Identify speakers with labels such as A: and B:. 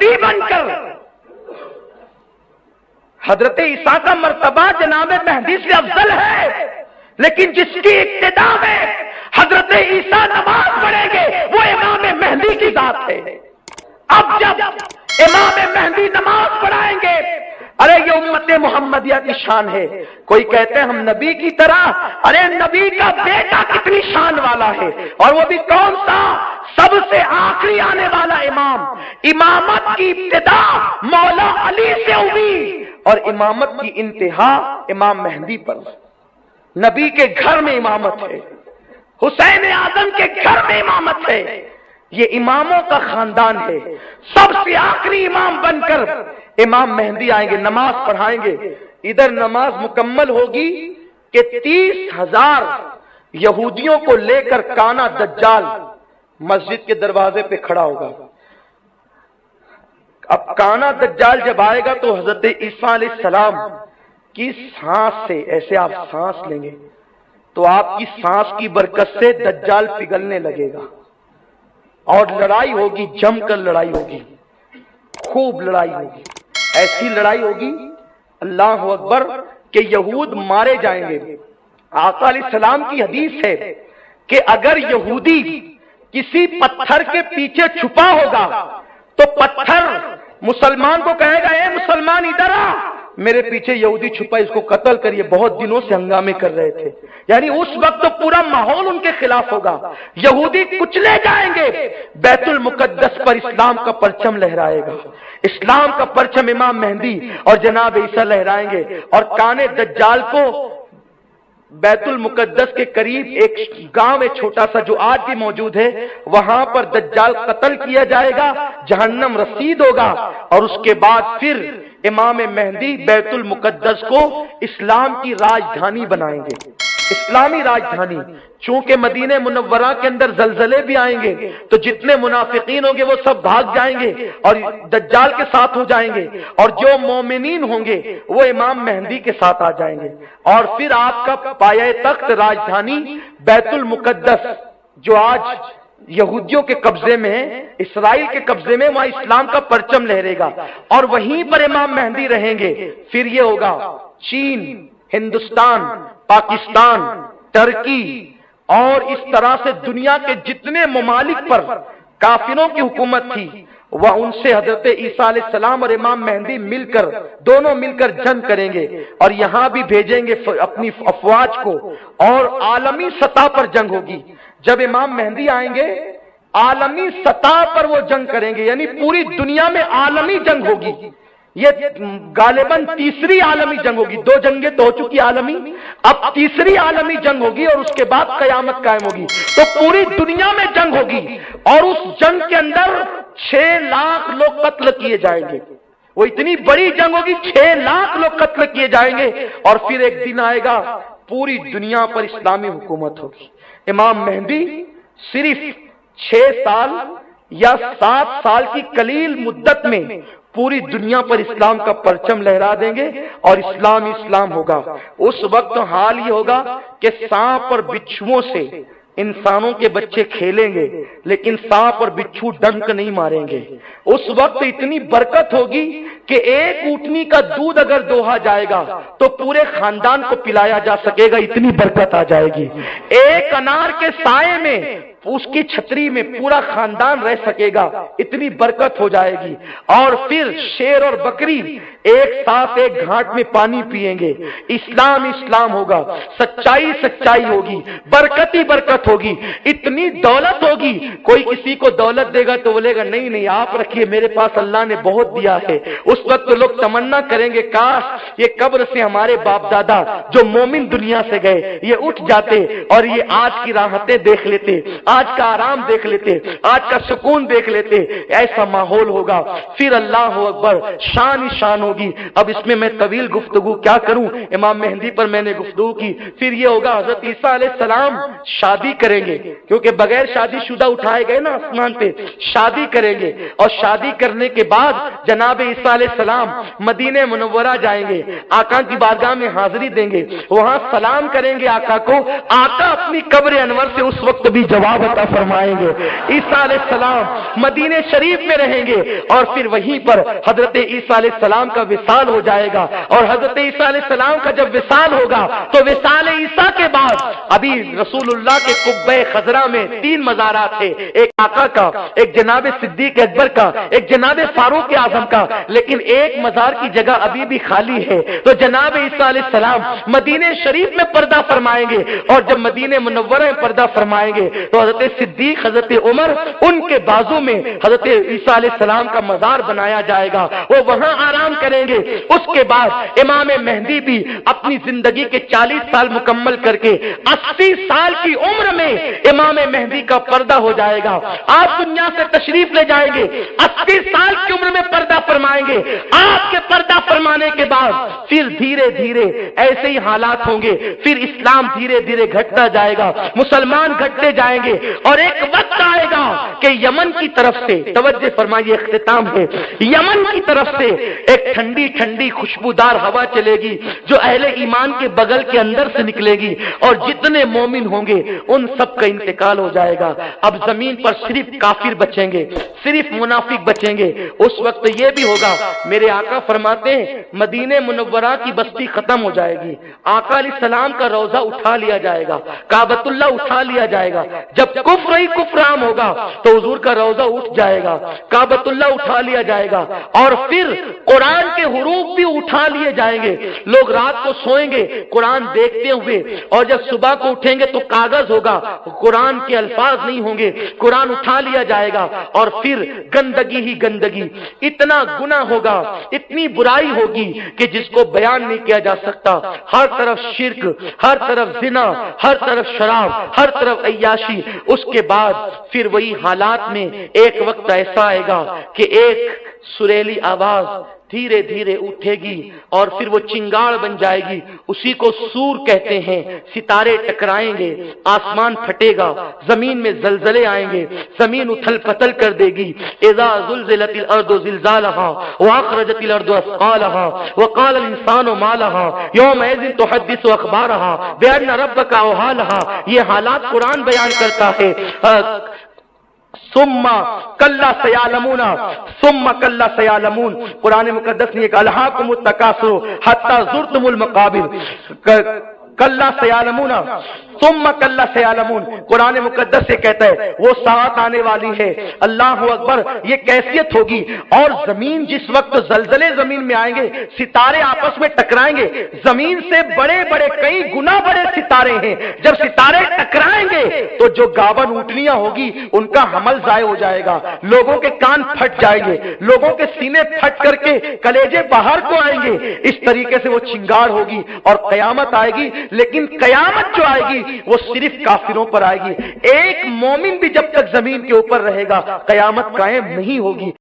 A: नबी बनकर। हजरत ईसा का मर्तबा जनाब मेहदी से अफजल है, लेकिन जिसकी इब्तिदा में हजरत ईसा नमाज पढ़ेंगे वो इमाम मेहदी की जात है। अब जब इमाम मेहदी नमाज पढ़ाएंगे, अरे ये उम्मत मोहम्मदिया की शान है। कोई कहते हैं हम नबी की तरह, अरे नबी का बेटा कितनी शान वाला है, और वो भी कौन सा? सबसे आखिरी आने वाला इमाम। इमामत की इब्तिदा मौला अली से हुई और इमामत की इंतहा इमाम मेहदी पर। नबी के घर में इमामत है, हुसैन आजम के घर में इमामत है। ये इमामों का खानदान है। सबसे आखिरी इमाम बनकर इमाम मेहदी आएंगे, नमाज पढ़ाएंगे। इधर नमाज मुकम्मल होगी कि 30,000 यहूदियों को लेकर काना दज्जाल मस्जिद के दरवाजे पे खड़ा होगा। अब काना दज्जाल जब आएगा तो हजरत ईसा अलैहिस्सलाम की सांस से, ऐसे आप सांस लेंगे तो आपकी सांस की बरकत से दज्जाल पिघलने लगेगा और लड़ाई होगी, जमकर लड़ाई होगी, खूब लड़ाई होगी। ऐसी लड़ाई होगी अल्लाह अकबर कि यहूद मारे जाएंगे। आका अलैहिस्सलाम की हदीस है कि अगर यहूदी किसी पत्थर के पीछे छुपा होगा तो पत्थर मुसलमान को कहेगा, ए मुसलमान इधर आ, मेरे पीछे यहूदी छुपा, इसको कत्ल करिए, बहुत दिनों से हंगामे कर रहे थे। यानी उस वक्त तो पूरा माहौल उनके खिलाफ होगा, यहूदी कुचले जाएंगे। बैतुल मुकद्दस पर इस्लाम का परचम लहराएगा। इस्लाम का परचम इमाम मेहदी और जनाब ईसा लहराएंगे और काने दज्जाल को बैतुल मुकद्दस के करीब एक गांव है छोटा सा, जो आज भी मौजूद है, वहां पर दज्जाल कत्ल किया जाएगा, जहन्नम रसीद होगा और उसके बाद फिर इमाम मेहदी बैतुल मुकद्दस को इस्लाम की राजधानी बनाएंगे, इस्लामी राजधानी। चूंकि मदीने मुनव्वरा के अंदर जलजले भी आएंगे तो जितने मुनाफिकीन होंगे वो सब भाग जाएंगे और दज्जाल के साथ हो जाएंगे, और जो मोमिनीन होंगे वो इमाम मेहदी के साथ आ जाएंगे। और फिर आपका पाया तख्त राजधानी बैतुल मुकद्दस, जो आज यहूदियों के कब्जे में है, इसराइल के कब्जे में, वहां इस्लाम का परचम लहरेगा और वहीं पर इमाम मेहदी रहेंगे। फिर ये होगा चीन, हिंदुस्तान, पाकिस्तान, टर्की और इस तरह से दुनिया के जितने ममालिक पर काफिरों की हुकूमत थी, वह उनसे हजरत ईसा अलैहिस्सलाम और इमाम मेहदी मिलकर, दोनों मिलकर जंग करेंगे और यहां भी भेजेंगे अपनी अफवाज को और आलमी सतह पर जंग होगी। जब इमाम मेहदी आएंगे आलमी सतह पर वो जंग करेंगे, यानी पूरी दुनिया में आलमी जंग होगी। ये गालिबन तीसरी आलमी जंग होगी। 2 जंगें तो हो चुकी आलमी, अब तीसरी आलमी जंग होगी और उसके बाद कयामत कायम होगी। तो पूरी दुनिया में जंग होगी और उस जंग के अंदर 6 लाख लोग कत्ल किए जाएंगे। वो इतनी बड़ी जंग होगी, 6 लाख लोग कत्ल किए जाएंगे और फिर एक दिन आएगा पूरी दुनिया पर इस्लामी हुकूमत होगी। इमाम मेहदी सिर्फ 6 साल या 7 साल की कलील मुद्दत में पूरी दुनिया पर इस्लाम का परचम लहरा देंगे और इस्लाम इस्लाम होगा। उस वक्त हाल ये होगा कि सांप और बिच्छुओं से इंसानों के बच्चे खेलेंगे, लेकिन सांप और बिच्छू डंक नहीं मारेंगे। उस वक्त इतनी बरकत होगी कि एक ऊँटनी का दूध अगर दोहा जाएगा तो पूरे खानदान को पिलाया जा सकेगा, इतनी बरकत आ जाएगी। एक अनार के साए में, उसकी छतरी में पूरा खानदान रह सकेगा, इतनी बरकत हो जाएगी। और फिर शेर और बकरी एक साथ एक घाट में पानी पिएंगे। इस्लाम इस्लाम होगा, सच्चाई सच्चाई होगी, बरकत ही बरकत होगी, इतनी दौलत होगी। कोई किसी को दौलत देगा तो बोलेगा नहीं नहीं आप रखिए, मेरे पास अल्लाह ने बहुत दिया है। उस वक्त तो लोग तमन्ना करेंगे काश ये कब्र से हमारे बाप दादा जो मोमिन दुनिया से गए ये उठ जाते और ये आज की राहतें देख लेते, आज का आराम देख लेते, आज का सुकून देख लेते। ऐसा माहौल होगा। फिर अल्लाह अकबर, शान ही शान होगी। अब इसमें मैं तवील गुफ्तगू क्या करूं, इमाम मेहदी पर मैंने गुफ्तगू की। फिर ये होगा हजरत ईसा अलैहिस्सलाम शादी करेंगे, क्योंकि बगैर शादीशुदा उठाए गए ना आसमान पे, शादी करेंगे और शादी करने के बाद जनाब ईसा अलैहिस्सलाम मदीने मुनव्वरा जाएंगे, आका की बारगाह में हाजिरी देंगे, वहां सलाम करेंगे आका को। आका अपनी कब्र अनवर से उस वक्त भी जवाब عطا فرمائیں گے۔ عیسیٰ علیہ السلام مدینے شریف میں رہیں گے اور پھر وہیں پر حضرت عیسیٰ علیہ السلام کا وصال ہو جائے گا، اور حضرت عیسیٰ علیہ السلام کا جب وصال ہوگا تو وصال عیسیٰ کے بعد ابھی رسول اللہ کے قبہ خضرا میں 3 مزارات تھے، ایک آقا کا، ایک جناب صدیق اکبر کا، ایک جناب فاروق اعظم کا، لیکن ایک مزار کی جگہ ابھی بھی خالی ہے۔ تو جناب عیسیٰ علیہ السلام مدینے شریف میں پردہ فرمائیں گے، اور جب مدینے منورہ میں پردہ فرمائیں گے تو حضرت صدیق، حضرت عمر، ان کے بازو میں حضرت عیسیٰ علیہ السلام کا مزار بنایا جائے گا، وہ وہاں آرام کریں گے۔ اس کے بعد امام مہدی بھی اپنی زندگی کے 40 سال مکمل کر کے 80 سال کی عمر میں امام مہدی کا پردہ ہو جائے گا۔ آپ دنیا سے تشریف لے جائیں گے، 80 سال کی عمر میں پردہ فرمائیں گے۔ آپ کے پردہ فرمانے کے بعد پھر دھیرے دھیرے ایسے ہی حالات ہوں گے، پھر اسلام دھیرے دھیرے گھٹتا جائے گا، مسلمان گھٹتے جائیں گے، اور ایک وقت آئے گا کہ یمن کی طرف سے، توجہ فرمائیے اختتام ہے، یمن کی طرف سے ایک ٹھنڈی ٹھنڈی خوشبودار ہوا چلے گی جو اہل ایمان کے بغل کے اندر سے نکلے گی، اور جتنے مومن ہوں گے ان سب کا انتقال ہو جائے گا۔ اب زمین پر صرف کافر بچیں گے، صرف منافق بچیں گے۔ اس وقت یہ بھی ہوگا، میرے آقا فرماتے ہیں مدینے منورہ کی بستی ختم ہو جائے گی، آقا علیہ السلام کا روضہ اٹھا لیا جائے گا، کعبۃ اللہ اٹھا لیا جائے گا۔ جب کفر ہی کفر عام ہوگا تو حضور کا روضہ اٹھ جائے گا، کعبۃ اللہ اٹھا لیا جائے گا، اور پھر قرآن کے حروف بھی اٹھا لیے جائیں گے۔ لوگ رات کو سوئیں گے قرآن دیکھتے ہوئے، اور جب صبح کو اٹھیں گے تو کاغذ ہوگا، قرآن کے الفاظ نہیں ہوں گے، قرآن اٹھا لیا جائے گا، اور پھر گندگی ہی گندگی، اتنا گناہ ہوگا، اتنی برائی ہوگی کہ جس کو بیان نہیں کیا جا سکتا۔ ہر طرف شرک، ہر طرف زنا، ہر طرف شراب، ہر طرف عیاشی۔ اس کے بعد پھر وہی حالات میں ایک وقت ایسا آئے گا کہ ایک سریلی آواز دھیرے دھیرے اٹھے گی، اور پھر وہ چنگاڑ بن جائے گی، اسی کو سور کہتے ہیں۔ ستارے ٹکرائیں گے، آسمان پھٹے گا، زمین میں زلزلے آئیں گے، زمین اتھل پتل کر دے گی۔ اذا زلزلت الارض زلزالها واخرجت الارض اثقالها وقال الانسان ما لها يومئذ تحدث اخبارها بان ربك اوحى لها۔ یہ حالات قرآن بیان کرتا ہے۔ ثم کلا سیعلمون، ثم کلا سیعلمون، قرآن مقدس نے کہا الہاکم التکاثر حتی زرتم المقابر، کلا سیعلمون ثم کلا سیعلمون، قرآن مقدس سے کہتا ہے وہ ساتھ آنے والی ہے۔ اللہ اکبر، یہ کیفیت ہوگی۔ اور زمین جس وقت زلزلے زمین میں آئیں گے، ستارے آپس میں ٹکرائیں گے، زمین سے بڑے بڑے کئی گنا بڑے ستارے ہیں، جب ستارے ٹکرائیں گے تو جو گاون اونٹنیاں ہوگی ان کا حمل ضائع ہو جائے گا، لوگوں کے کان پھٹ جائیں گے، لوگوں کے سینے پھٹ کر کے کلیجے باہر کو آئیں گے۔ اس طریقے سے وہ چنگاڑ ہوگی اور قیامت آئے گی، لیکن قیامت جو آئے گی وہ صرف کافروں پر آئے گی۔ ایک مومن بھی جب تک زمین کے اوپر رہے گا قیامت قائم نہیں ہوگی۔